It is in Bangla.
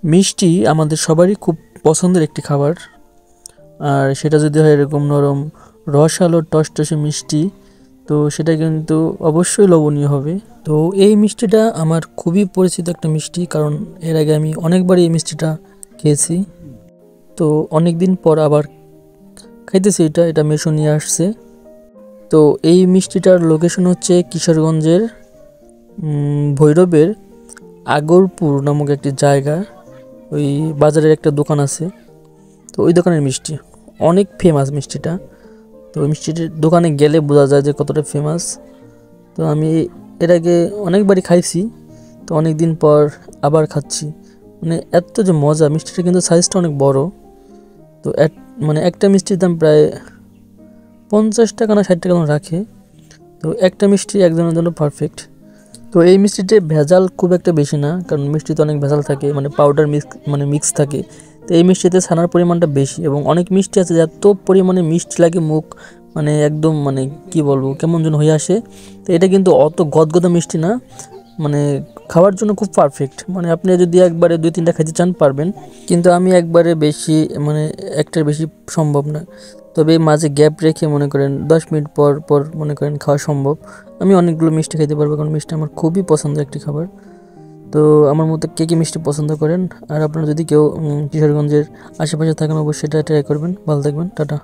মিষ্টি আমাদের সবারই খুব পছন্দের একটি খাবার। আর সেটা যদি হয় এরকম নরম রসালো টসটসে মিষ্টি, তো সেটা কিন্তু অবশ্যই লোভনীয় হবে। তো এই মিষ্টিটা আমার খুবই পরিচিত একটা মিষ্টি, কারণ এর আগে আমি অনেকবারই এই মিষ্টিটা খেয়েছি। তো অনেক দিন পর আবার খাইতেছি। এটা মেসো নিয়ে আসছে। তো এই মিষ্টিটার লোকেশন হচ্ছে কিশোরগঞ্জের ভৈরবের আগরপুর নামক একটি জায়গা। ওই বাজারের একটা দোকান আছে, তো ওই দোকানের মিষ্টি অনেক ফেমাস মিষ্টিটা। তো ওই মিষ্টিটির দোকানে গেলে বোঝা যায় যে কতটা ফেমাস। তো আমি এর আগে অনেকবারই খাইছি, তো অনেক দিন পর আবার খাচ্ছি। মানে এত যে মজা, মিষ্টিটা কিন্তু সাইজটা অনেক বড়। তো মানে একটা মিষ্টির দাম প্রায় 50 টাকা না 60 টাকা রাখে। তো একটা মিষ্টি একজনের জন্য পারফেক্ট। তো এই মিষ্টিতে ভেজাল খুব একটা বেশি না, কারণ মিষ্টিতে অনেক ভেজাল থাকে, মানে পাউডার মিক্স থাকে। তো এই মিষ্টিতে ছানার পরিমাণটা বেশি, এবং অনেক মিষ্টি আছে যে এত পরিমাণে মিষ্টি লাগে মুখ মানে একদম মানে কি বলবো কেমন যেন হয়ে আসে। তো এটা কিন্তু অত গদগদা মিষ্টি না, মানে খাওয়ার জন্য খুব পারফেক্ট। মানে আপনি যদি একবারে 2-3টা খাইতে চান পারবেন, কিন্তু আমি একবারে বেশি মানে একটার বেশি সম্ভব না। তবে মাঝে গ্যাপ রেখে মনে করেন 10 মিনিট পর পর মনে করেন খাওয়া সম্ভব। আমি অনেকগুলো মিষ্টি খেতে পারবো, কারণ মিষ্টি আমার খুবই পছন্দের একটি খাবার। তো আমার মতো কে কে মিষ্টি পছন্দ করেন, আর আপনারা যদি কেউ কিশোরগঞ্জের আশেপাশে থাকেন অবশ্যই এটা ট্রাই করবেন। ভালো থাকবেন, টাটা।